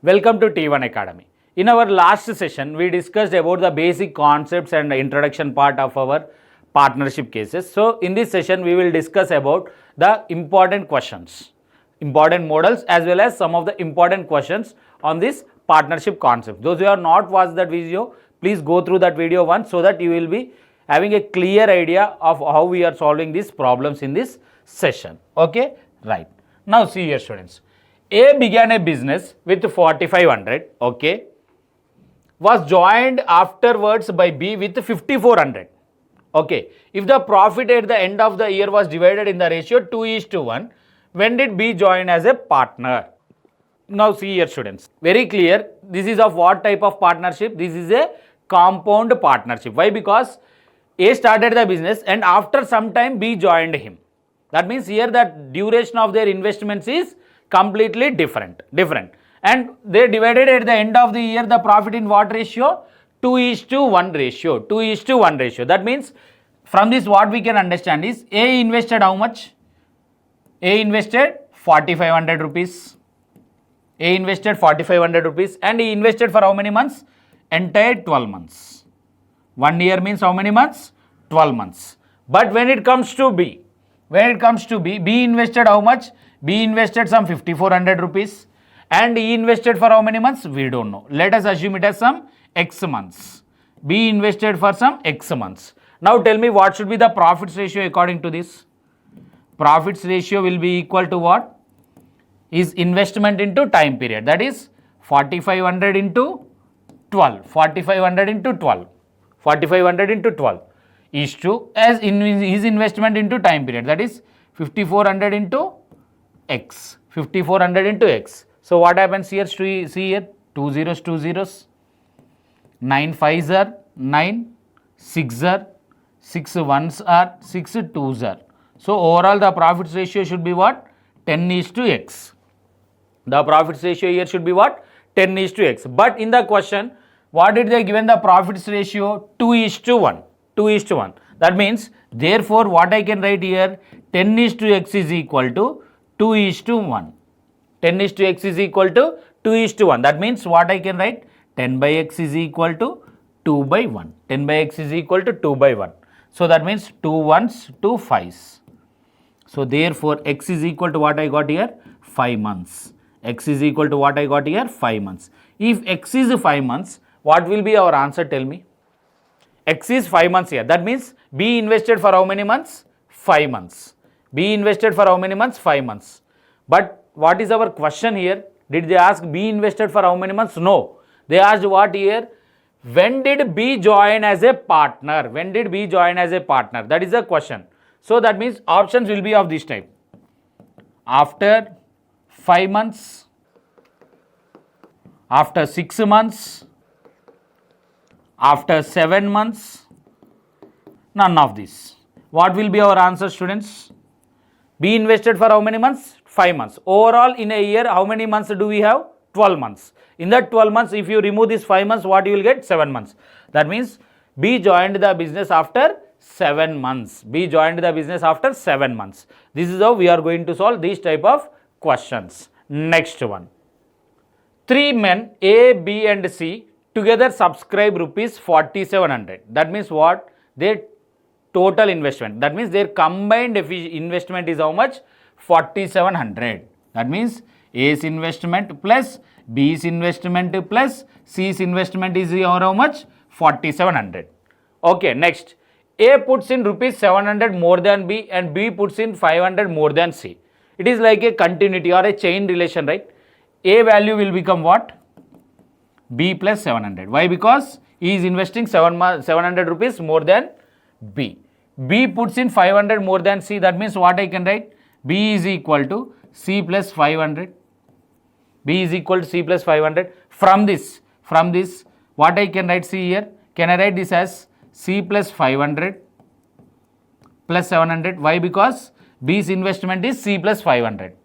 Welcome to T1 Academy. In our last session, we discussed about the basic concepts and introduction part of our partnership cases. So, in this session, we will discuss about the important questions, important models as well as some of the important questions on this partnership concept. Those who have not watched that video, please go through that video once so that you will be having a clear idea of how we are solving these problems in this session. Okay, right. Now, see here students. A began a business with 4500, okay, was joined afterwards by B with 5400, okay. If the profit at the end of the year was divided in the ratio 2:1, when did B join as a partner? Now see here students, very clear, this is of what type of partnership? This is a compound partnership. Why? Because A started the business and after some time B joined him. That means here the duration of their investments is completely different. And they divided at the end of the year the profit in what ratio? 2:1 ratio. 2:1 ratio. That means from this what we can understand is A invested how much? A invested 4500 rupees. A invested 4500 rupees and he invested for how many months? Entire 12 months. 1 year means how many months? 12 months. But when it comes to B, B invested how much? B invested some 5400 rupees and he invested for how many months? We don't know. Let us assume it as some X months. B invested for some X months. Now tell me what should be the profits ratio according to this? Profits ratio will be equal to what? Is investment into time period. That is 4500 into 12. 4500 into 12. 4500 into 12 is to as in his investment into time period. That is 5400 into X. 5400 into X. So what happens here? See here, 2 zeros, 2 zeros, 9 5s are 9, 6 are 6 1s are 6 2s are. So overall the profits ratio should be what? 10:X. The profits ratio here should be what? 10:X. But in the question, what did they given the profits ratio? 2:1. 2:1. That means, therefore, what I can write here, 10:X is equal to 2:1. 10:X is equal to 2:1. That means, what I can write? 10/X is equal to 2/1. 10/X is equal to 2/1. So, that means 2 1s, 2 5s. So, therefore, X is equal to what I got here? 5 months. X is equal to what I got here? 5 months. If X is 5 months, what will be our answer? Tell me. X is 5 months here. That means B invested for how many months? 5 months. B invested for how many months? 5 months. But what is our question here? Did they ask B invested for how many months? No. They asked what here? When did B join as a partner? When did B join as a partner? That is the question. So that means options will be of this type. After 5 months, after 6 months, after 7 months, none of this. What will be our answer, students? B invested for how many months? 5 months. Overall in a year, how many months do we have? 12 months. In that 12 months, if you remove this 5 months, what you will get? 7 months. That means B joined the business after 7 months. B joined the business after 7 months. This is how we are going to solve these type of questions. Next one. 3 men A, B and C together subscribe rupees 4700. That means what? Their total investment. That means their combined investment is how much? 4700. That means A's investment plus B's investment plus C's investment is how much? 4700. Okay, next. A puts in rupees 700 more than B and B puts in 500 more than C. It is like a continuity or a chain relation, right? A value will become what? B plus 700. Why? Because he is investing 700 rupees more than B. B puts in 500 more than C. That means what I can write? B is equal to C plus 500. B is equal to C plus 500. From this, what I can write? See here. Can I write this as C plus 500 plus 700? Why? Because B's investment is C plus 500.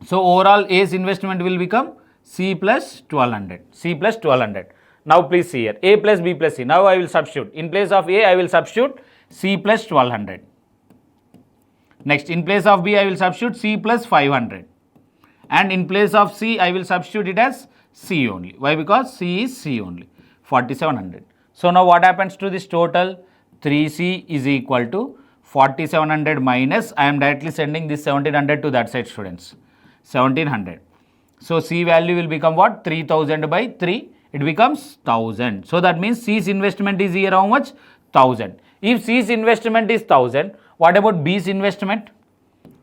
So overall A's investment will become C plus 1200. C plus 1200. Now please see here. A plus B plus C. Now I will substitute. In place of A, I will substitute C plus 1200. Next, in place of B, I will substitute C plus 500. and in place of C I will substitute it as C only. Why? Because C is C only, 4700. So now what happens to this total? 3C is equal to 4700 minus, I am directly sending this 1700 to that side, students, 1700. So C value will become what? 3000 by 3, it becomes 1000. So that means C's investment is here how much? 1000. If C's investment is 1000, what about B's investment?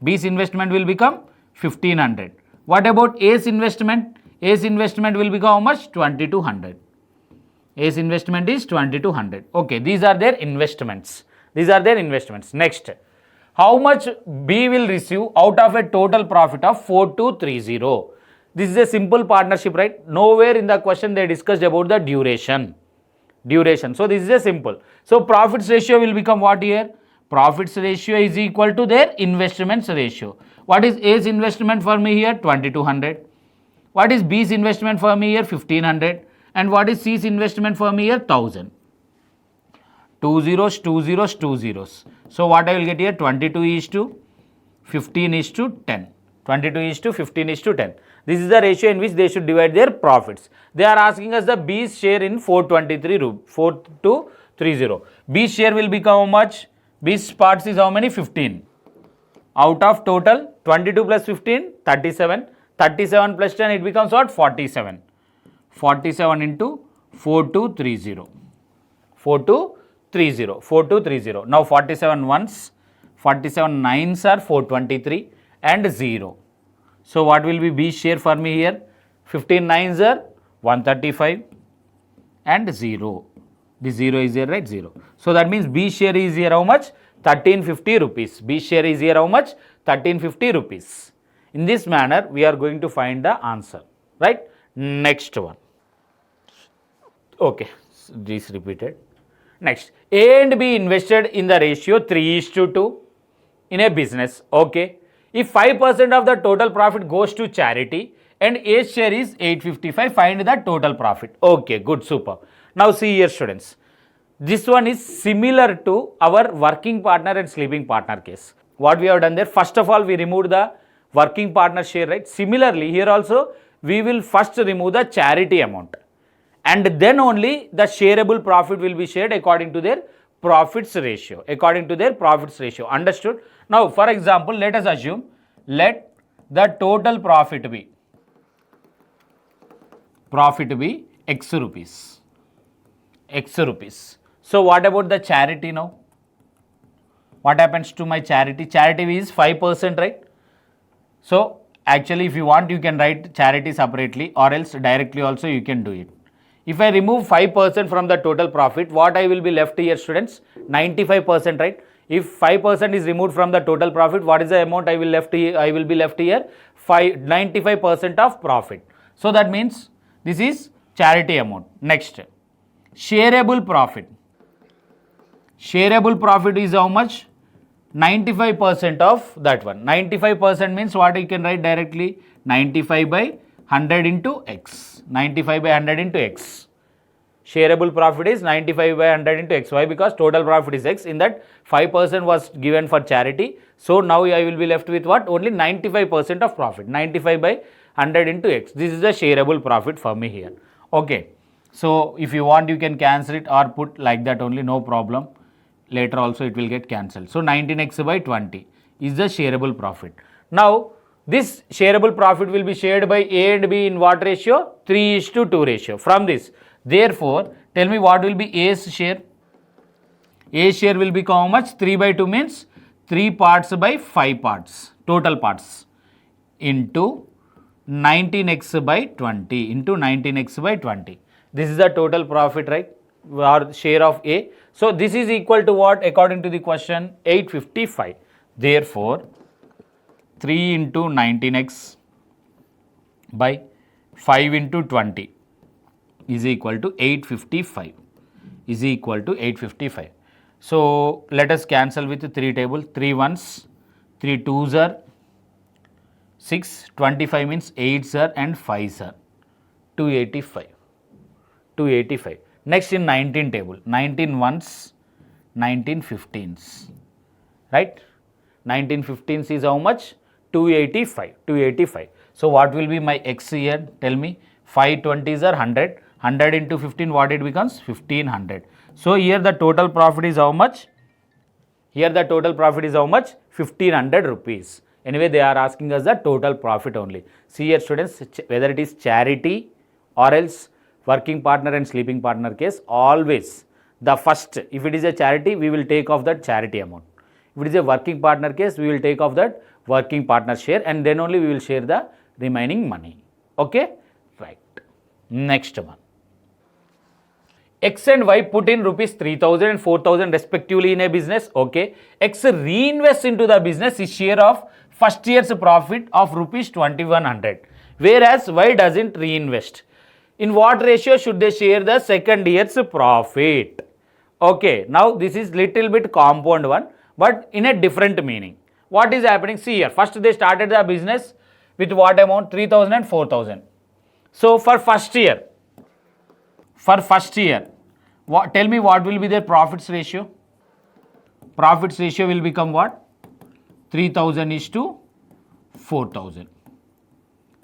B's investment will become 1500. What about A's investment? A's investment will become how much? 2200. A's investment is 2200. Okay, these are their investments. These are their investments. Next, how much B will receive out of a total profit of 4230? This is a simple partnership, right? Nowhere in the question they discussed about the duration. So this is a simple. So profits ratio will become what here? Profits ratio is equal to their investments ratio. What is A's investment for me here? 2200. What is B's investment for me here? 1500. And what is C's investment for me here? 1000. 2 zeros, 2 zeros, 2 zeros. So what I will get here? 22 is to 15 is to 10. 22 is to 15 is to 10. This is the ratio in which they should divide their profits. They are asking us the B's share in 4230. B's share will become how much? B's parts is how many? 15. Out of total 22 plus 15, 37. 37 plus 10, it becomes what? 47. 47 into 4230. 4230. Now 47 ones, 47 nines are 423 and 0. So what will be B's share for me here? 15 nines are 135 and 0. The 0 is here, right? 0. So that means B's share is here how much? 1350 rupees. B's share is here how much? 1350 rupees. In this manner, we are going to find the answer, right? Next one. Okay, this repeated. Next, A and B invested in the ratio 3:2 in a business. Okay, if 5% of the total profit goes to charity and A's share is 855, find the total profit. Okay, good, super. Now see here, students. This one is similar to our working partner and sleeping partner case. What we have done there, first of all, we removed the working partner share, right? Similarly, here also, we will first remove the charity amount. And then only the shareable profit will be shared according to their profits ratio. Understood? Now, for example, let us assume, let the total profit be X rupees. So, what about the charity now? What happens to my charity? Charity is 5%, right? So, actually, if you want, you can write charity separately, or else directly also you can do it. If I remove 5% from the total profit, what I will be left here, students? 95%, right? If 5% is removed from the total profit, what is the amount I will be left here? 95% of profit. So that means this is charity amount. Next, shareable profit. Shareable profit is how much? 95% of that one. 95% means what you can write directly? 95 by 100 into X. 95 by 100 into X. Shareable profit is 95 by 100 into X. Why? Because total profit is X. In that 5% was given for charity. So now I will be left with what? Only 95% of profit. 95 by 100 into X. This is the shareable profit for me here. Okay. So if you want, you can cancel it or put like that only, no problem. Later also it will get cancelled. So 19x by 20 is the shareable profit. Now this shareable profit will be shared by A and B in what ratio? 3:2 ratio. From this, therefore, tell me what will be A's share? A's share will become how much? 3/2 means 3 parts by 5 parts, total parts, into 19x by 20, into 19x by 20. This is the total profit, right? Or share of A. So this is equal to what according to the question? 855. Therefore, 3 into 19x by 5 into 20 is equal to 855. So let us cancel with the 3 table. 3 ones, 3 twos are 6, 25 means 8s are and 5s are 285. Next in 19 table, 19 ones, 19 15s, right? 19 15s is how much? 285. So what will be my x here? Tell me. 5 20s are 100. 100 into 15, what it becomes? 1500. So here the total profit is how much? Here the total profit is how much? 1500 rupees. Anyway, they are asking us the total profit only. See here students, whether it is charity or else working partner and sleeping partner case, always the first, if it is a charity, we will take off that charity amount. If it is a working partner case, we will take off that working partner share and then only we will share the remaining money. Okay? Right. Next one. X and Y put in rupees 3000 and 4000 respectively in a business. Okay. X reinvests into the business his share of first year's profit of rupees 2100. Whereas Y doesn't reinvest. In what ratio should they share the second year's profit? Okay. Now this is little bit compound one, but in a different meaning. What is happening? See here. First they started the business with what amount? 3000 and 4000. So for first year, tell me what will be their profits ratio? Profits ratio will become what? 3000 is to 4000.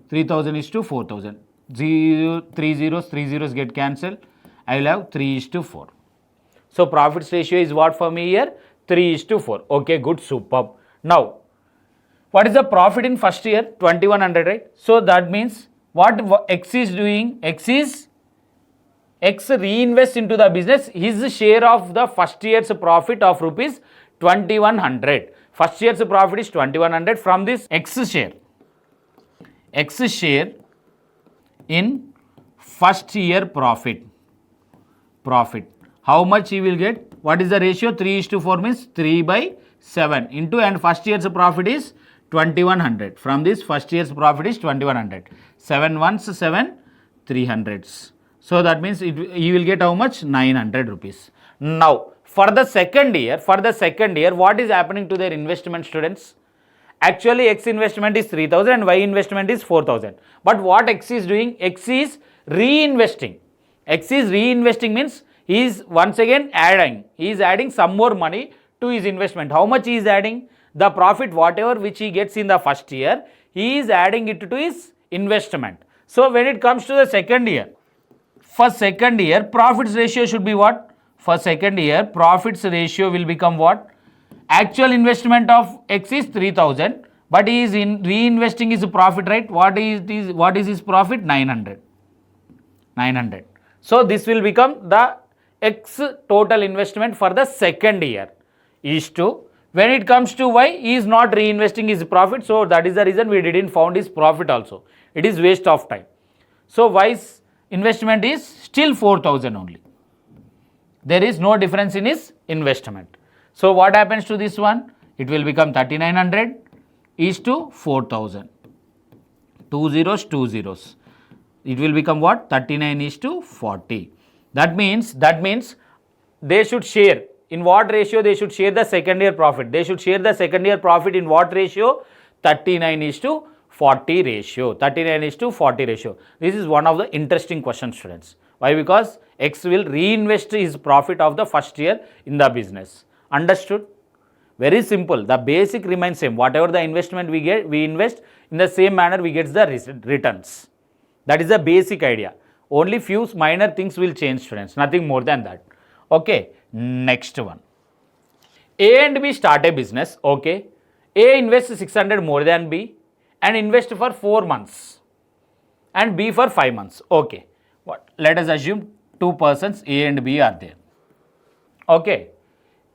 3000 is to 4000. 3 zeros get cancelled. I will have 3 is to 4. So profits ratio is what for me here? 3 is to 4. Okay, good, superb. Now, what is the profit in first year? 2100, right? So that means what X is doing? X reinvests into the business his share of the first year's profit of rupees 2100. First year's profit is 2100. From this X share in first year profit. How much he will get? What is the ratio? 3 is to 4 means 3 by 7 into, and first year's profit is 2100. From this first year's profit is 2100. 7 ones 7 300s. So that means you will get how much? 900 rupees. Now for the second year, what is happening to their investment, students? Actually X investment is 3000 and Y investment is 4000. But what X is doing? X is reinvesting. Means he is once again adding some more money to his investment. How much he is adding? The profit whatever which he gets in the first year, he is adding it to his investment. So when it comes to the second year, for second year, profits ratio should be what? For second year, profits ratio will become what? Actual investment of X is 3000, but he is reinvesting his profit, right? What is his profit? 900. So this will become the X total investment for the second year is to, when it comes to Y, he is not reinvesting his profit. So that is the reason we didn't found his profit also. It is waste of time. So Y's investment is still 4000 only. There is no difference in his investment. So what happens to this one? It will become 3900 is to 4000. 2 zeros. It will become what? 39 is to 40. That means they should share. In what ratio they should share the second year profit? They should share the second year profit in what ratio? 39 is to 40 ratio. 39 is to 40 ratio. This is one of the interesting questions, students. Why? Because X will reinvest his profit of the first year in the business. Understood? Very simple. The basic remains same. Whatever the investment we get, we invest in the same manner we get the returns. That is the basic idea. Only few minor things will change, students. Nothing more than that. Okay. Next one. A and B start a business. Okay. A invests 600 more than B and invest for 4 months and B for 5 months. Okay. Let us assume two persons A and B are there. Okay.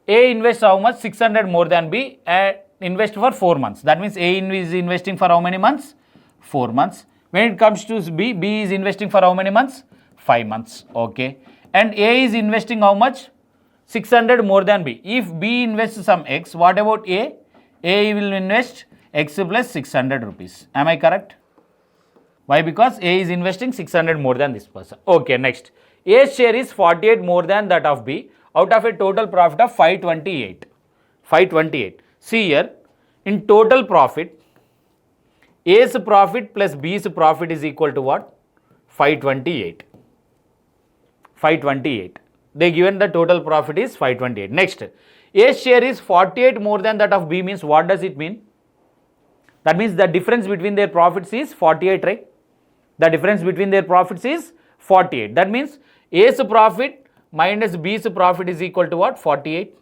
A invests how much? 600 more than B and invest for 4 months. That means A is investing for how many months? 4 months. When it comes to B, B is investing for how many months? 5 months. Okay. And A is investing how much? 600 more than B. If B invests some X, what about A? A will invest X plus 600 rupees. Am I correct? Why? Because A is investing 600 more than this person. Okay, next. A's share is 48 more than that of B out of a total profit of 528. 528. See here, in total profit, A's profit plus B's profit is equal to what? 528. 528. They given the total profit is 528. Next, A's share is 48 more than that of B means what does it mean? That means the difference between their profits is 48, right? The difference between their profits is 48. That means A's profit minus B's profit is equal to what? 48.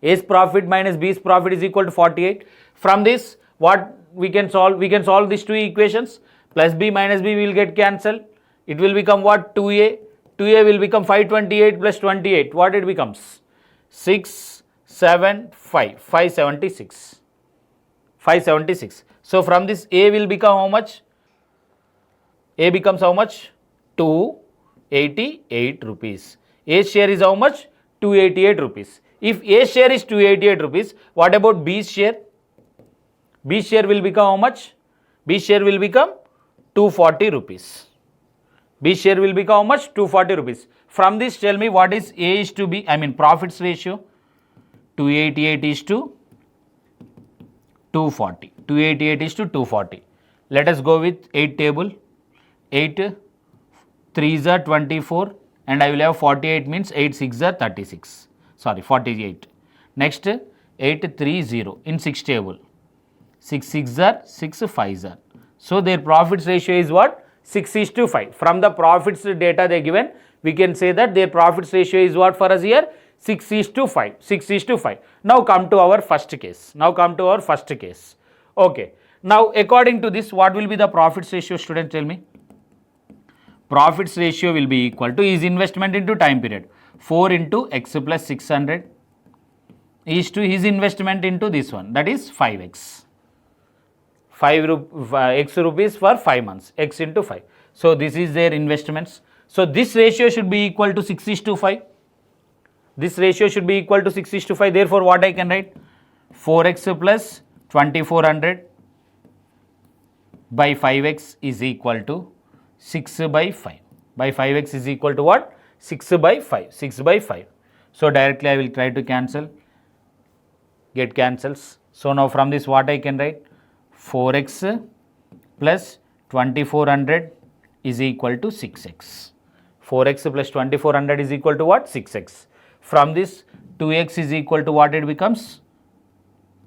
A's profit minus B's profit is equal to 48. From this, what we can solve? We can solve these two equations. Plus B minus B will get cancelled. It will become what? 2A. 2A will become 528 plus 28. What it becomes? 675. 576. 576. So from this A will become how much? A becomes how much? 288 rupees. A's share is how much? 288 rupees. If A's share is 288 rupees, what about B's share? B's share will become how much? B's share will become 240 rupees. B's share will become how much? 240 rupees. From this, tell me what is A is to B, profits ratio. 288 is to 240. 288 is to 240. Let us go with 8 table. 8 3s are 24 and I will have 48 means 8 6s are 36. Sorry, 48. Next 8 3 0 in 6 table. 6 6s are 6 5s are. So their profits ratio is what? 6 is to 5. From the profits data they given, we can say that their profits ratio is what for us here? 6 is to 5. 6 is to 5. Now come to our first case. Okay. Now according to this, what will be the profits ratio, students? Tell me. Profits ratio will be equal to his investment into time period. 4 into x plus 600 is to his investment into this one, that is 5x. X rupees for 5 months, x into 5. So this is their investments. So this ratio should be equal to 6 is to 5. This ratio should be equal to 6 is to 5. Therefore, what I can write? 4x plus 2400 by 5x is equal to 6 by 5. By 5x is equal to what? 6 by 5. 6 by 5. So directly I will try to cancel. Get cancels. So now from this what I can write? 4x plus 2400 is equal to 6x. 4x plus 2400 is equal to what? 6x. From this 2x is equal to what it becomes?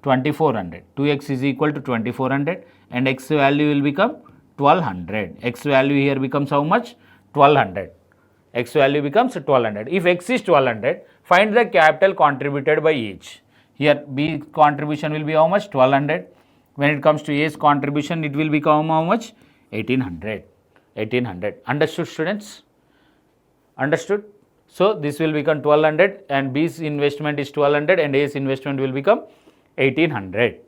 2400. 2x is equal to 2400 and x value will become 1200. X value here becomes how much? 1200. X value becomes 1200. If x is 1200, find the capital contributed by each. Here B contribution will be how much? 1200. When it comes to A's contribution, it will become how much? 1800. 1800. Understood, students? Understood? So this will become 1200 and B's investment is 1200 and A's investment will become 1800.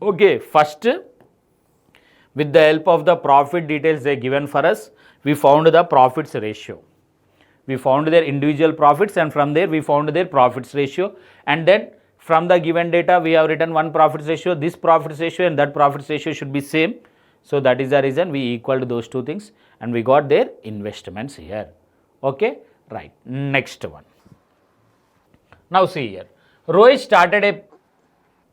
Okay, first with the help of the profit details they given for us, we found the profits ratio. We found their individual profits and from there we found their profits ratio, and then from the given data we have written one profits ratio, this profits ratio and that profits ratio should be same. So that is the reason we equaled those two things and we got their investments here. Okay, right. Next one. Now see here. Rohit started a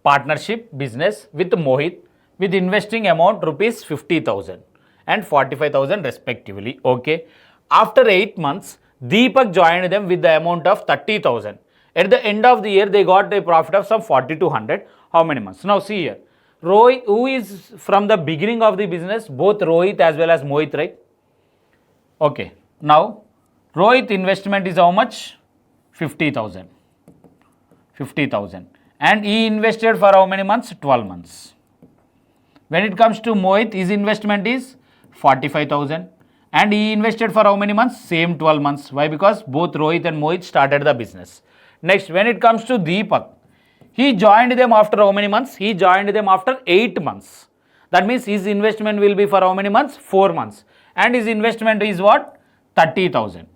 partnership business with Mohit with investing amount rupees 50,000 and 45,000 respectively. Okay. After 8 months, Deepak joined them with the amount of 30,000. At the end of the year, they got a profit of some 4,200. How many months? Now see here. Rohit, who is from the beginning of the business, both Rohit as well as Mohit, right? Okay. Now, Rohit investment is how much? 50,000. 50,000. And he invested for how many months? 12 months. When it comes to Mohit, his investment is 45,000 and he invested for how many months? Same 12 months. Why? Because both Rohit and Mohit started the business. Next, when it comes to Deepak, he joined them after how many months? He joined them after 8 months. That means his investment will be for how many months? 4 months. And his investment is what? 30,000.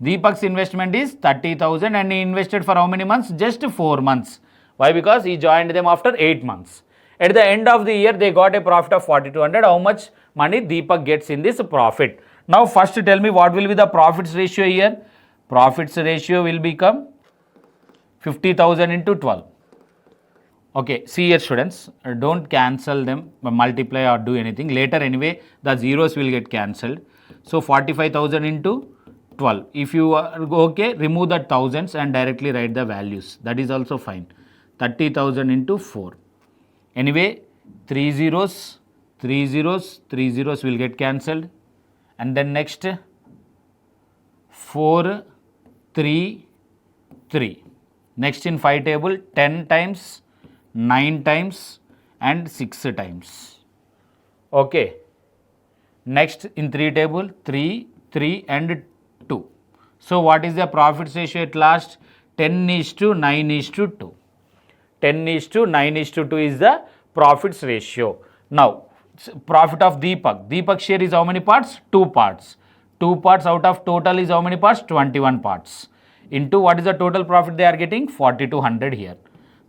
Deepak's investment is 30,000 and he invested for how many months? Just 4 months. Why? Because he joined them after 8 months. At the end of the year, they got a profit of 4,200. How much money Deepak gets in this profit? Now, first tell me what will be the profits ratio here? Profits ratio will become 50,000 into 12. Okay, see here students, don't cancel them, multiply or do anything. Later anyway, the zeros will get cancelled. So, 45,000 into 12. If you are okay, remove the thousands and directly write the values. That is also fine. 30,000 into 4. Anyway, 3 zeros, 3 zeros, 3 zeros will get cancelled, and then next 4, 3, 3. Next in 5 table 10 times, 9 times and 6 times. Okay. Next in 3 table 3, 3 and 2. So what is the profits ratio at last? 10:9:2. 10:9:2 is the profits ratio. Now profit of Deepak. Deepak share is how many parts? 2 parts. 2 parts out of total is how many parts? 21 parts. Into what is the total profit they are getting? 4200 here.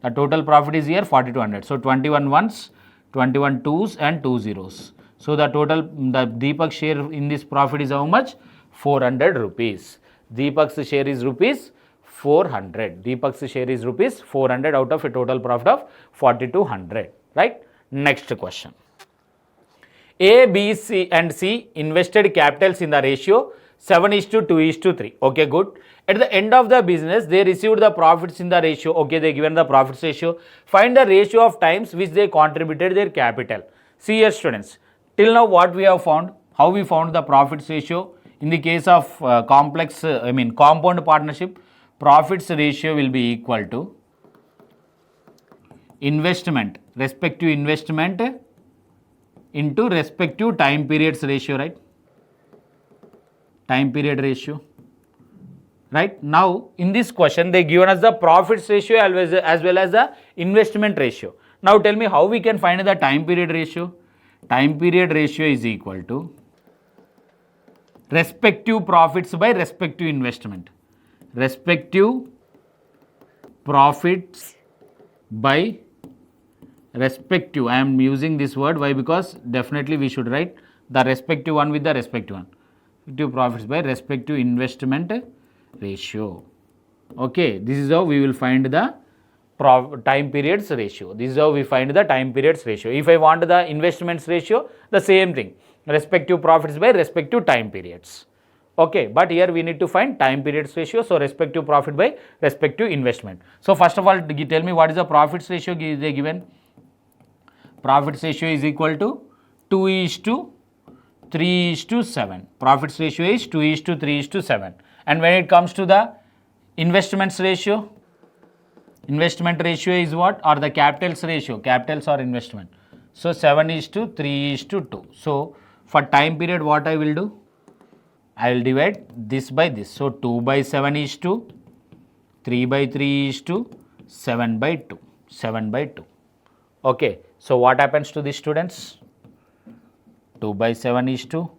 The total profit is here 4200. So 21 ones, 21 twos and 2 zeros. So the total, the Deepak share in this profit is how much? 400 rupees. Deepak's share is rupees 400. Deepak's share is rupees 400 out of a total profit of 4200. Right? Next question. A, B, C and C invested capitals in the ratio 7:2:3. Okay, good. At the end of the business, they received the profits in the ratio. Okay, they given the profits ratio. Find the ratio of times which they contributed their capital. See here, students. Till now, what we have found, how we found the profits ratio in the case of compound partnership, profits ratio will be equal to investment, respective investment into respective time periods ratio, right? Time period ratio. Right? Now, in this question, they given us the profits ratio as well as the investment ratio. Now, tell me how we can find the time period ratio. Time period ratio is equal to respective profits by respective investment. Respective profits by respective. I am using this word. Why? Because definitely we should write the respective one with the respective one. Respective profits by respective investment ratio. Okay, this is how we will find the time periods ratio. This is how we find the time periods ratio. If I want the investments ratio, the same thing, respective profits by respective time periods. Okay, but here we need to find time periods ratio. So respective profit by respective investment. So first of all, tell me what is the profits ratio they given. Profits ratio is equal to 2:3:7. Profits ratio is 2:3:7. And when it comes to the investments ratio, investment ratio is what? Or the capitals ratio, capitals or investment. So 7:3:2. So for time period, what I will do? I will divide this by this. So 2/7:2, 3/3:2, 7/2. 7/2. Okay. So what happens to these students? 2/7:2,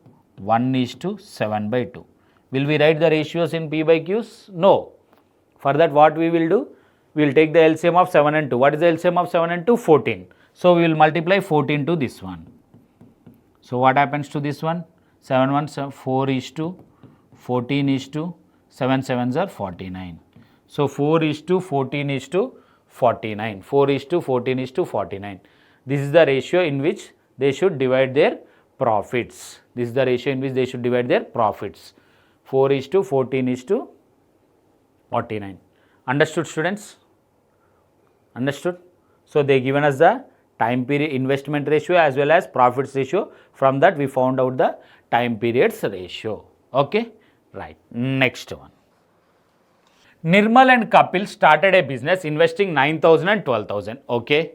1:7/2. Will we write the ratios in P by Qs? No. For that, what we will do? We will take the LCM of 7 and 2. What is the LCM of 7 and 2? 14. So we will multiply 14 to this one. So what happens to this one? 7 1 4:14:7 7 7s are 49. So 4:14:49. 4:14:49. This is the ratio in which they should divide their profits. This is the ratio in which they should divide their profits. 4:14:49. Understood, students? Understood? So they given us the time period investment ratio as well as profits ratio. From that we found out the time periods ratio. Okay? Right. Next one. Nirmal and Kapil started a business investing 9,000 and 12,000. Okay?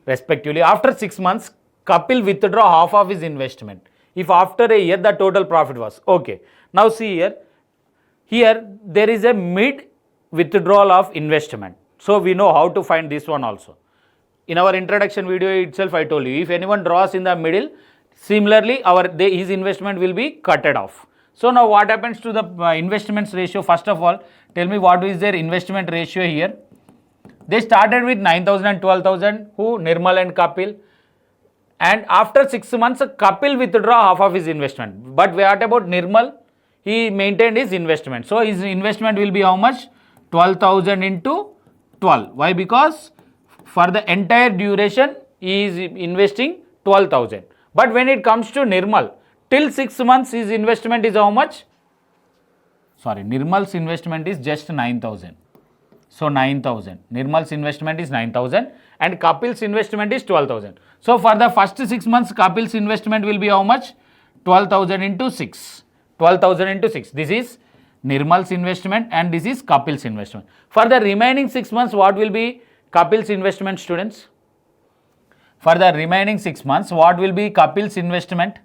Respectively. After 6 months, Kapil withdraw half of his investment. If after a year the total profit was. Okay. Now see here. Here there is a mid withdrawal of investment. So we know how to find this one also. In our introduction video itself I told you, if anyone draws in the middle, similarly his investment will be cutted off. So now what happens to the investments ratio? First of all, tell me what is their investment ratio here. They started with 9,000 and 12,000. Who? Nirmal and Kapil. And after 6 months, Kapil withdraw half of his investment. But what about Nirmal? He maintained his investment. So his investment will be how much? 12,000 into 12. Why? Because for the entire duration, he is investing 12,000. But when it comes to Nirmal, till 6 months, his investment is how much? Sorry, Nirmal's investment is just 9,000. So 9,000. Nirmal's investment is 9,000 and Kapil's investment is 12,000. So for the first 6 months, Kapil's investment will be how much? 12,000 into 6. 12,000 into 6. This is Nirmal's investment and this is Kapil's investment. For the remaining 6 months, what will be Kapil's investment, students? For the remaining 6 months, what will be Kapil's investment?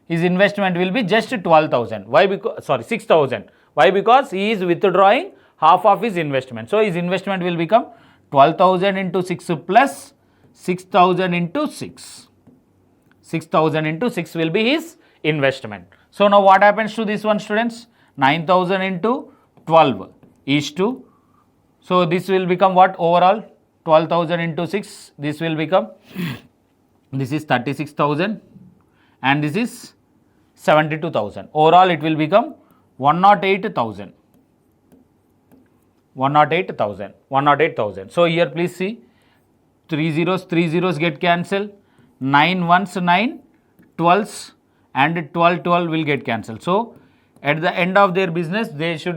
His investment will be just 12,000. Why? Because, sorry, 6,000. Why? Because he is withdrawing half of his investment. So his investment will become 12,000 into 6 plus 6,000 into 6. 6,000 into 6 will be his investment. So now what happens to this one, students? 9,000 into 12 is to, so this will become what overall? 12,000 into 6, this will become, this is 36,000 and this is 72,000. Overall it will become 108,000. 108,000. So here please see, 3 zeros get cancelled, 9 ones 9, 12s and 12 will get cancelled. So at the end of their business, they should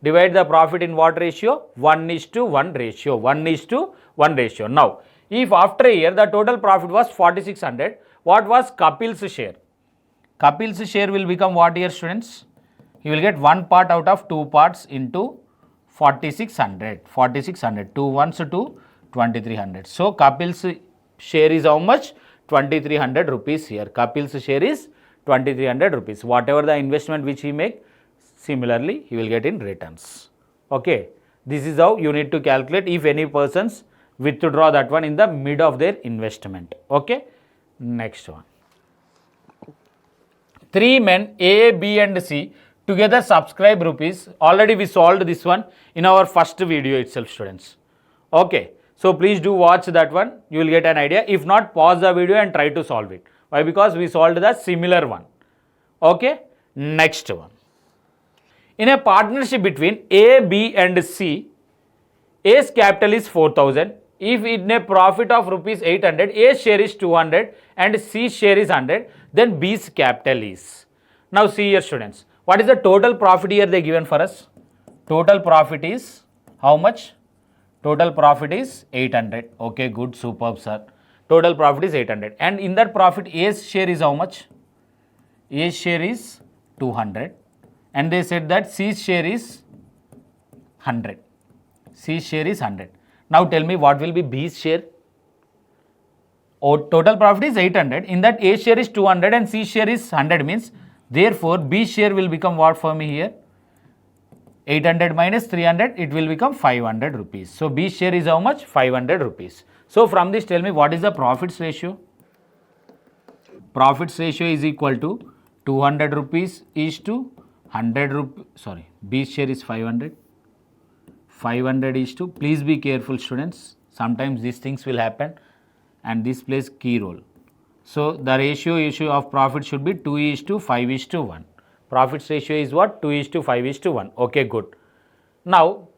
divide the profit in what ratio? 1:1 ratio. 1:1 ratio. Now, if after a year the total profit was 4,600, what was Kapil's share? Kapil's share will become what here, students? He will get one part out of two parts into 4,600. 4,600. 2 ones 2, 2,300. So Kapil's share is how much? 2,300 rupees here. Kapil's share is 2,300 rupees. Whatever the investment which he make, similarly he will get in returns. Okay. This is how you need to calculate if any persons withdraw that one in the mid of their investment. Okay. Next one. 3 men A, B and C together subscribe rupees. Already we solved this one in our first video itself, students. Okay. So please do watch that one. You will get an idea. If not, pause the video and try to solve it. Why? Because we solved the similar one. Okay. Next one. In a partnership between A, B and C, A's capital is 4,000. If in a profit of rupees 800, A's share is 200 and C's share is 100, then B's capital is. Now see here, students. What is the total profit here they given for us? Total profit is how much? Total profit is 800. Okay, good, superb, sir. Total profit is 800. And in that profit, A's share is how much? A's share is 200. And they said that C's share is 100. C's share is 100. Now tell me what will be B's share? Oh, total profit is 800. In that A's share is 200 and C's share is 100 means, therefore B's share will become what for me here? 800 minus 300, it will become 500 rupees. So B's share is how much? 500 rupees. So from this, tell me what is the profits ratio? Profits ratio is equal to 200 rupees is to 100 rupees. Sorry, B's share is 500. 500 is to, please be careful, students. Sometimes these things will happen and this plays key role. So the ratio of profit should be 2:5:1. Profits ratio is what? 2:5:1. Okay, good. Now,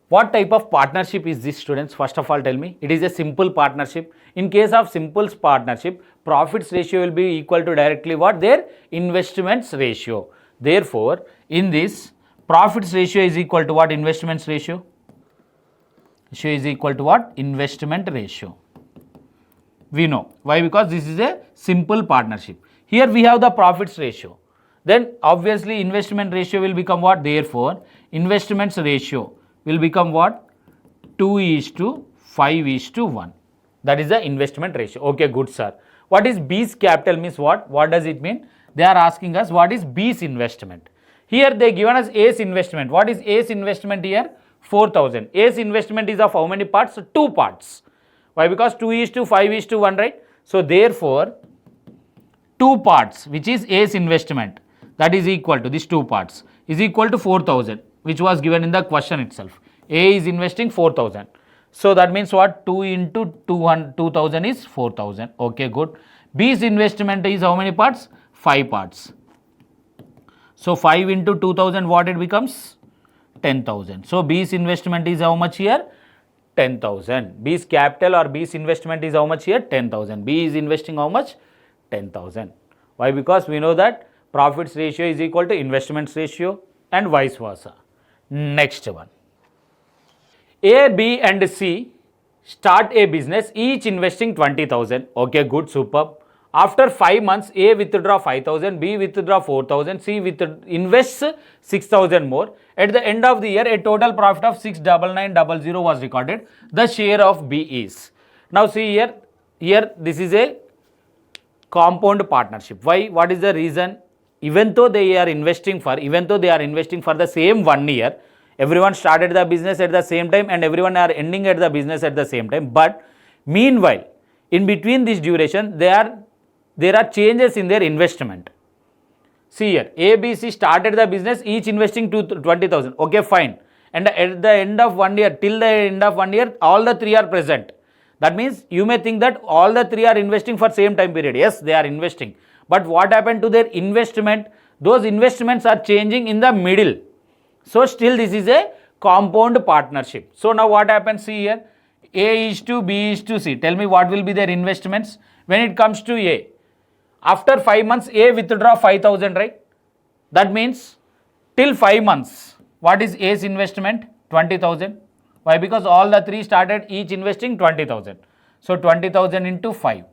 what type of partnership is this, students? First of all, tell me. It is a simple partnership. In case of simple partnership, profits ratio will be equal to directly what? Their investments ratio. Therefore, in this, profits ratio is equal to what? Investments ratio. Ratio is equal to what? Investment ratio. We know. Why? Because this is a simple partnership. Here we have the profits ratio. Then obviously investment ratio will become what? Therefore, investments ratio will become what? 2:5:1. That is the investment ratio. Okay, good, sir. What is B's capital means what? What does it mean? They are asking us what is B's investment. Here they given us A's investment. What is A's investment here? 4,000. A's investment is of how many parts? 2 parts. Why? Because 2:5:1, right? So therefore, 2 parts, which is A's investment, that is equal to these 2 parts, is equal to 4,000, which was given in the question itself. A is investing 4,000. So that means what? 2 into 2,000 is 4,000. Okay, good. B's investment is how many parts? 5 parts. So 5 into 2,000, what it becomes? 10,000. So B's investment is how much here? 10,000. B's capital or B's investment is how much here? 10,000. B is investing how much? 10,000. Why? Because we know that profits ratio is equal to investments ratio and vice versa. Next one. A, B and C start a business, each investing 20,000. Okay, good, superb. After 5 months, A withdraw 5,000, B withdraw 4,000, C invests 6,000 more. At the end of the year, a total profit of 69900 was recorded. The share of B is. Now see here this is a compound partnership. Why? What is the reason? Even though they are investing for the same 1 year, everyone started the business at the same time and everyone are ending at the business at the same time. But meanwhile, in between this duration, there are changes in their investment. See here, A, B, C started the business, each investing 20,000. Okay, fine. And at the end of 1 year, till the end of 1 year, all the three are present. That means you may think that all the three are investing for same time period. Yes, they are investing. But what happened to their investment? Those investments are changing in the middle. So still this is a compound partnership. So now what happens? See here, A is to B is to C. Tell me what will be their investments when it comes to A. After 5 months, A withdraw 5,000, right? That means till 5 months, what is A's investment? 20,000. Why? Because all the three started each investing 20,000. So 20,000 into 5.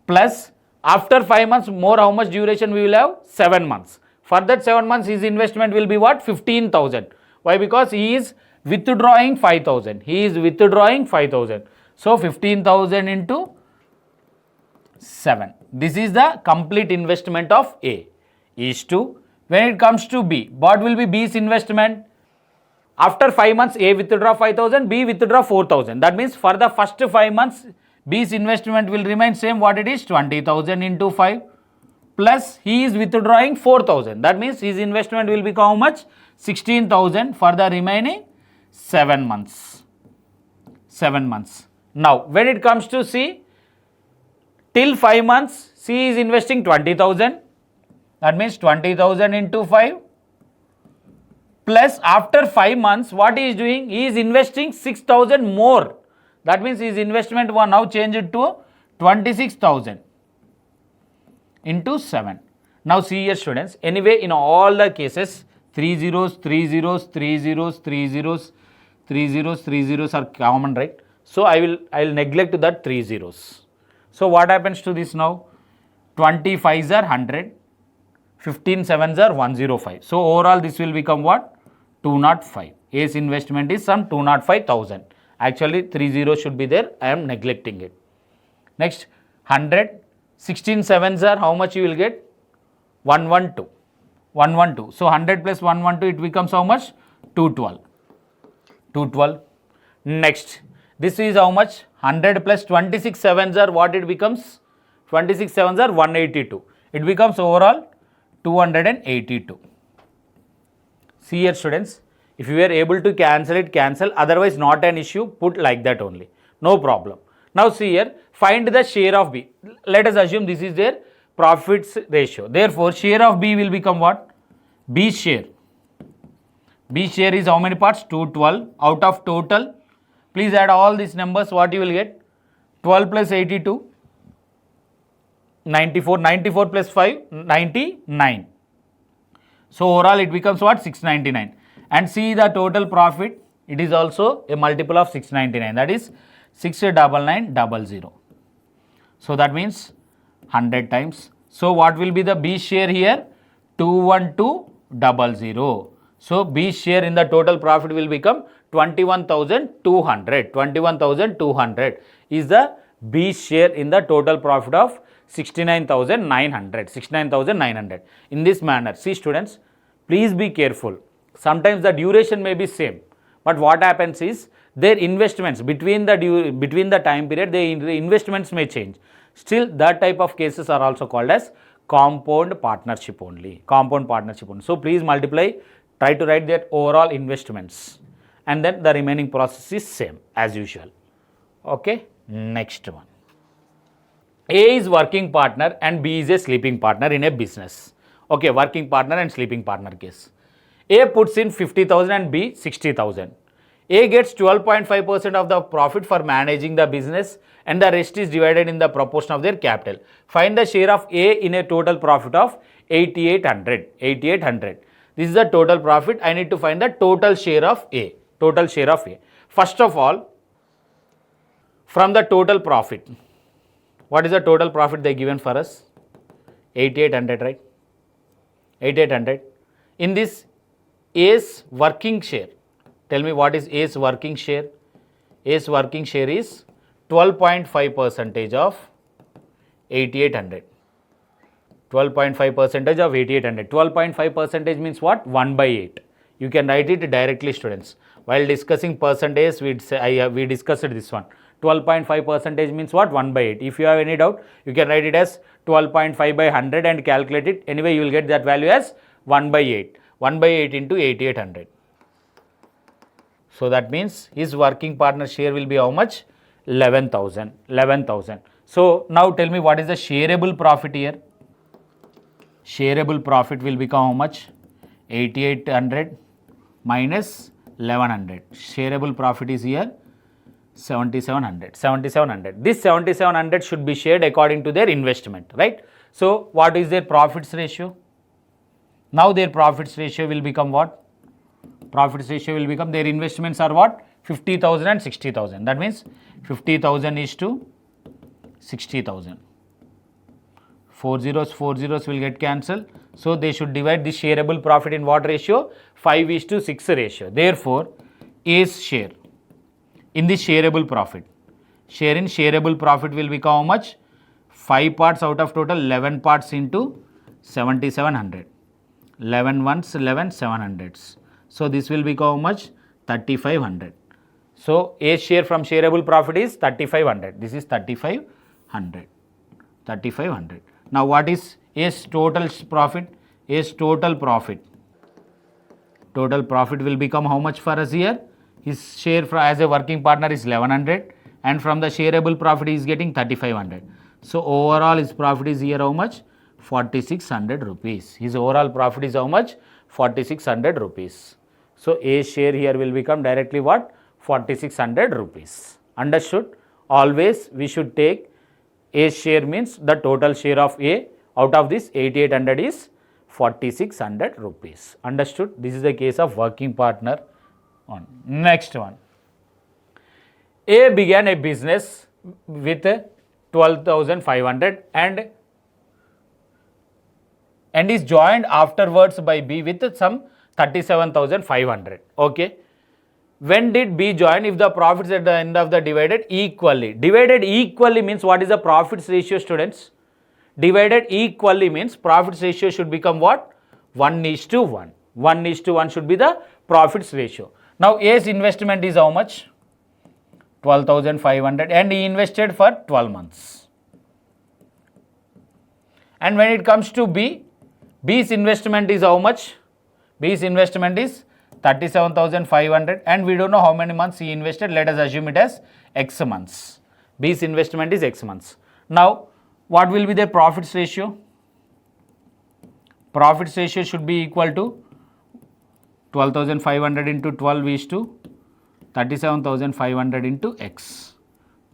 Plus after 5 months, more how much duration we will have? 7 months. For that 7 months, his investment will be what? 15,000. Why? Because he is withdrawing 5,000. He is withdrawing 5,000. So 15,000 into 7. This is the complete investment of A. Is to, when it comes to B, what will be B's investment? After 5 months, A withdraw 5,000, B withdraw 4,000. That means for the first 5 months, B's investment will remain same. What it is? 20,000 into 5. Plus he is withdrawing 4,000. That means his investment will become how much? 16,000 for the remaining 7 months. 7 months. Now, when it comes to C, till 5 months, C is investing 20,000. That means 20,000 into 5. Plus after 5 months, what he is doing? He is investing 6,000 more. That means his investment was now changed to 26,000 into 7. Now see here students, anyway in all the cases, 3 zeros, 3 zeros, 3 zeros, 3 zeros, 3 zeros, 3 zeros are common, right? So I will neglect that 3 zeros. So what happens to this now? 20 5s are 100, 15 7s are 105. So overall this will become what? 205. A's investment is some 205,000. Actually 3 zeros should be there. I am neglecting it. Next 100, 16 7s are how much you will get? 112. 112. So 100 plus 112 it becomes how much? 212. 212. Next, this is how much? 100 plus 26 7s are what it becomes? 26 7s are 182. It becomes overall 282. See here students, if you are able to cancel it, cancel. Otherwise not an issue, put like that only. No problem. Now see here, find the share of B. Let us assume this is their profits ratio. Therefore, share of B will become what? B share. B share is how many parts? 212 out of total. Please add all these numbers. What you will get? 12 plus 82, 94. 94 plus 5, 99. So overall it becomes what? 699. And see the total profit. It is also a multiple of 699. That is 69900. So that means 100 times. So what will be the B share here? 21200. So B share in the total profit will become 21,200. 21,200 is the B share in the total profit of 69,900. 69,900. In this manner, see students, please be careful. Sometimes the duration may be same, but what happens is their investments between the time period, the investments may change. Still, that type of cases are also called as compound partnership only. Compound partnership only. So please multiply. Try to write their overall investments, and then the remaining process is same as usual. Okay. Next one. A is working partner and B is a sleeping partner in a business. Okay, working partner and sleeping partner case. A puts in 50,000 and B 60,000. A gets 12.5% of the profit for managing the business and the rest is divided in the proportion of their capital. Find the share of A in a total profit of 8,800. 8,800. This is the total profit. I need to find the total share of A. Total share of A. First of all, from the total profit, what is the total profit they given for us? 8800, right? 8800. In this A's working share, tell me what is A's working share? A's working share is 12.5% of 8800. 12.5% of 8800. 12.5% means what? 1 by 8. You can write it directly, students. While discussing percentage, we discussed this one. 12.5% means what? 1 by 8. If you have any doubt, you can write it as 12.5 by 100 and calculate it. Anyway, you will get that value as 1 by 8. 1 by 8 into 8800. So that means his working partner share will be how much? 11,000. 11,000. So now tell me what is the shareable profit here? Shareable profit will become how much? 8800 minus 1100. Shareable profit is here 7700. 7700. This 7700 should be shared according to their investment, right? So what is their profits ratio? Now their profits ratio will become what? Profits ratio will become, their investments are what? 50,000 and 60,000. That means 50,000 is to 60,000. 4 zeros will get cancelled. So they should divide the shareable profit in what ratio? 5:6 ratio. Therefore, A's share in the shareable profit, share in shareable profit will become how much? 5 parts out of total 11 parts into 7700. 11 ones 11 700s. So this will become how much? 3500. So A's share from shareable profit is 3500. This is 3500. 3500. Now what is A's total profit? A's total profit. Total profit will become how much for us here? His share as a working partner is 1100 and from the shareable profit he is getting 3500. So overall his profit is here how much? 4600 rupees. His overall profit is how much? 4600 rupees. So A's share here will become directly what? 4600 rupees. Understood? Always we should take A's share means the total share of A. Out of this 8800 is 4600 rupees. Understood? This is the case of working partner. On next one, A began a business with 12,500 and is joined afterwards by B with some 37,500. Okay. When did B join? If the profits at the end of the divided equally. Divided equally means what is the profits ratio, students? Divided equally means profits ratio should become what? 1:1. 1:1 should be the profits ratio. Now A's investment is how much? 12,500 and he invested for 12 months. And when it comes to B, B's investment is how much? B's investment is 37,500 and we don't know how many months he invested. Let us assume it as X months. B's investment is X months. Now what will be the profits ratio? Profits ratio should be equal to 12,500 into 12 is to 37,500 into X.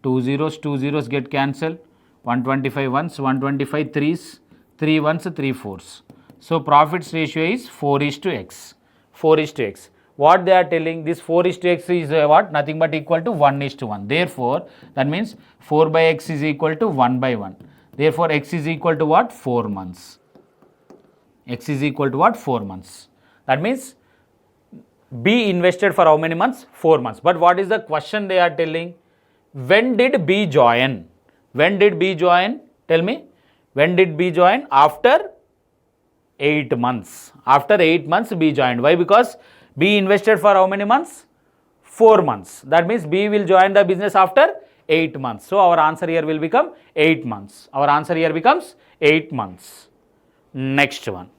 2 zeros get cancelled. 125 ones, 125 threes, 3 ones, 3 fours. So profits ratio is 4:X. 4:X. What they are telling, this 4:X is what? Nothing but equal to 1:1. Therefore, that means 4 by X is equal to 1 by 1. Therefore, X is equal to what? 4 months. X is equal to what? 4 months. That means B invested for how many months? 4 months. But what is the question they are telling? When did B join? When did B join? Tell me. When did B join? After 8 months. After 8 months B joined. Why? Because B invested for how many months? 4 months. That means B will join the business after 8 months. So our answer here will become 8 months. Our answer here becomes 8 months. Next one.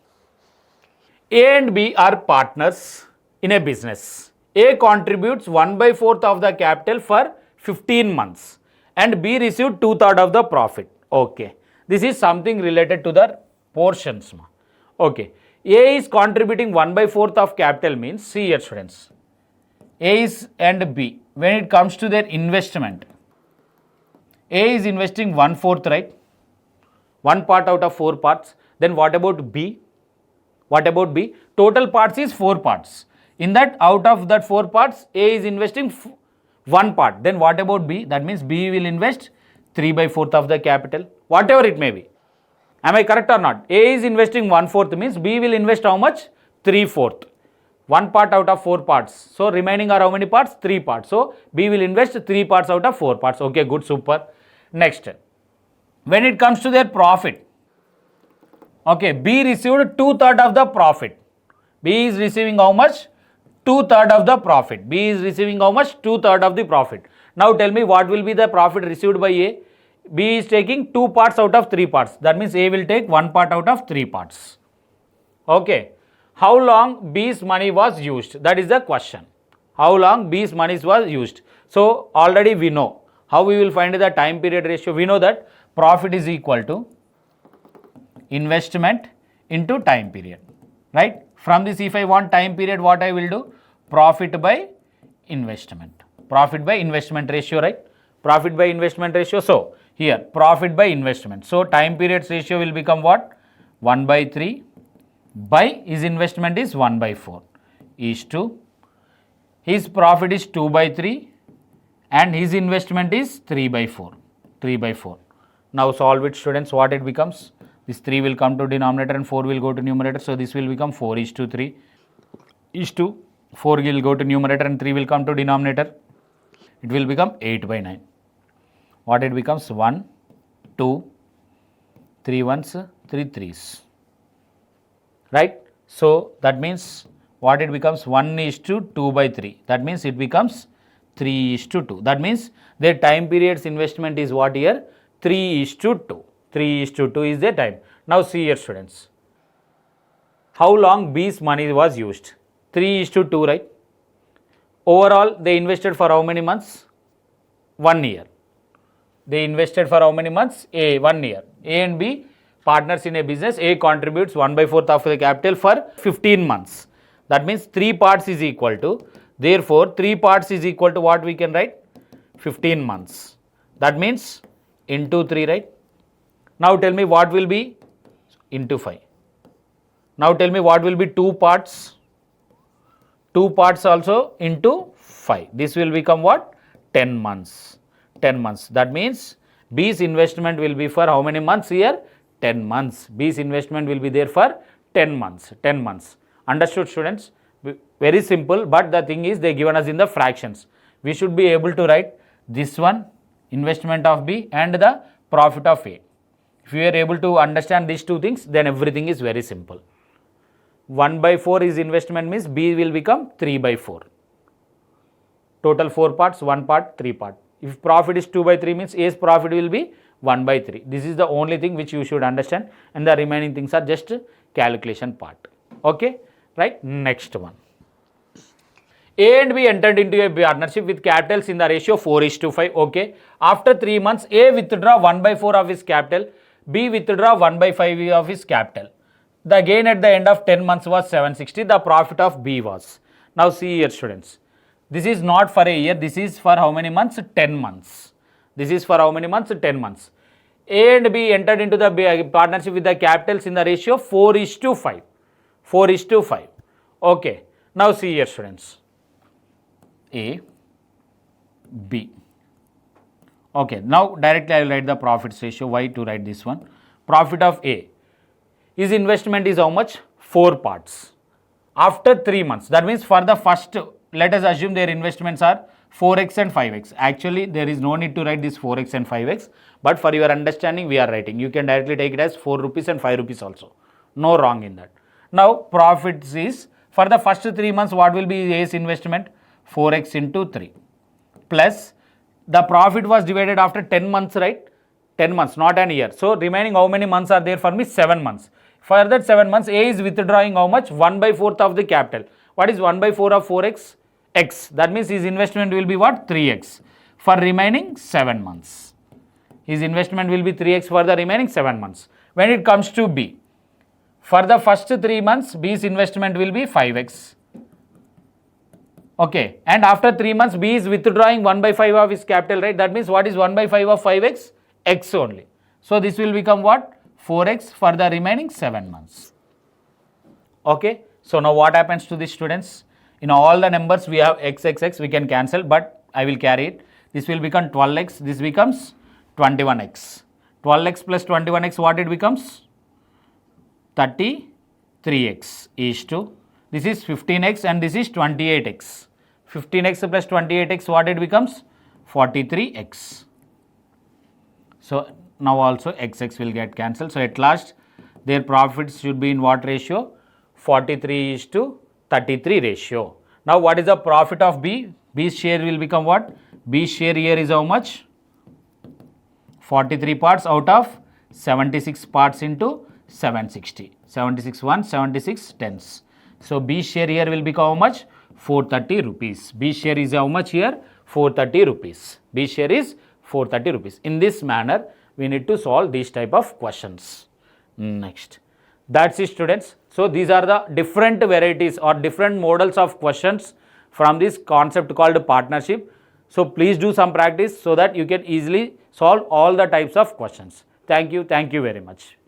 A and B are partners in a business. A contributes 1/4 of the capital for 15 months and B received 2/3 of the profit. Okay. This is something related to the portions. Okay. A is contributing 1/4 of capital means, see here students, A is and B, when it comes to their investment, A is investing 1/4, right? 1 part out of 4 parts. Then what about B? What about B? Total parts is 4 parts. In that, out of that 4 parts, A is investing 1 part. Then what about B? That means B will invest 3/4 of the capital, whatever it may be. Am I correct or not? A is investing 1/4 means B will invest how much? 3/4. 1 part out of 4 parts. So remaining are how many parts? 3 parts. So B will invest 3 parts out of 4 parts. Okay, good, super. Next, when it comes to their profit, okay, B received 2/3 of the profit. B is receiving how much? 2/3 of the profit. B is receiving how much? 2/3 of the profit. Now tell me what will be the profit received by A? B is taking 2 parts out of 3 parts. That means A will take 1 part out of 3 parts. Okay. How long B's money was used? That is the question. How long B's money was used? So already we know. How we will find the time period ratio? We know that profit is equal to investment into time period. Right? From this, if I want time period, what I will do? Profit by investment. Profit by investment ratio, right? Profit by investment ratio. So here, profit by investment. So time periods ratio will become what? 1/3 by his investment is 1/4 is to his profit is 2/3 and his investment is 3/4. 3/4. Now solve it, students. What it becomes? This 3 will come to denominator and 4 will go to numerator. So this will become 4:3 is to 4 will go to numerator and 3 will come to denominator. It will become 8/9. What it becomes? 1, 2, 3 ones, 3 threes. Right? So that means what it becomes? 1:2/3. That means it becomes 3:2. That means their time periods investment is what here? 3:2. 3:2 is their time. Now see here, students. How long B's money was used? 3:2, right? Overall, they invested for how many months? 1 year. They invested for how many months? 1 year. A and B, partners in a business. A contributes 1/4 of the capital for 15 months. That means 3 parts is equal to, therefore 3 parts is equal to what we can write? 15 months. That means into 3, right? Now tell me what will be into 5. Now tell me what will be 2 parts? 2 parts also into 5. This will become what? 10 months. 10 months. That means B's investment will be for how many months here? 10 months. B's investment will be there for 10 months. 10 months. Understood, students? Very simple, but the thing is they given us in the fractions. We should be able to write this one, investment of B and the profit of A. If you are able to understand these two things, then everything is very simple. 1/4 is investment means B will become 3/4. Total 4 parts, 1 part, 3 part. If profit is 2/3 means A's profit will be 1/3. This is the only thing which you should understand, and the remaining things are just calculation part. Okay, right? Next one. A and B entered into a partnership with capitals in the ratio 4:5. Okay. After 3 months, A withdraw 1/4 of his capital. B withdraw 1/5 of his capital. The gain at the end of 10 months was 760. The profit of B was. Now see here, students. This is not for a year. This is for how many months? 10 months. This is for how many months? 10 months. A and B entered into the partnership with the capitals in the ratio 4:5. 4:5. Okay. Now see here, students. A, B. Okay, now directly I will write the profits ratio. Why to write this one? Profit of A. His investment is how much? 4 parts. After 3 months. That means for the first, let us assume their investments are 4x and 5x. Actually, there is no need to write this 4x and 5x. But for your understanding, we are writing. You can directly take it as 4 rupees and 5 rupees also. No wrong in that. Now, profits is, for the first 3 months, what will be A's investment? 4x into 3. Plus, the profit was divided after 10 months, right? 10 months, not an year. So, remaining how many months are there for me? 7 months. For that 7 months, A is withdrawing how much? 1/4 of the capital. What is 1/4 of 4x? X. That means his investment will be what? 3x for remaining 7 months. His investment will be 3x for the remaining 7 months. When it comes to B, for the first 3 months, B's investment will be 5x. Okay, and after 3 months, B is withdrawing 1/5 of his capital, right? That means what is 1/5 of 5x? X only. So this will become what? 4x for the remaining 7 months. Okay, so now what happens to the students? In all the numbers we have x, we can cancel, but I will carry it. This will become 12x, this becomes 21x. 12x plus 21x, what it becomes? 33x is to, this is 15x and this is 28x. 15x plus 28x, what it becomes? 43x. So now also xx will get cancelled. So at last their profits should be in what ratio? 43 is to 33 ratio. Now what is the profit of B? B's share will become what? B's share here is how much? 43 parts out of 76 parts into 760. 76 1, 76 tens. So B's share here will become how much? 430 rupees. B's share is how much here? 430 rupees. B's share is 430 rupees. In this manner, we need to solve these type of questions. Next. That's it, students. So these are the different varieties or different models of questions from this concept called partnership. So please do some practice so that you can easily solve all the types of questions. Thank you very much.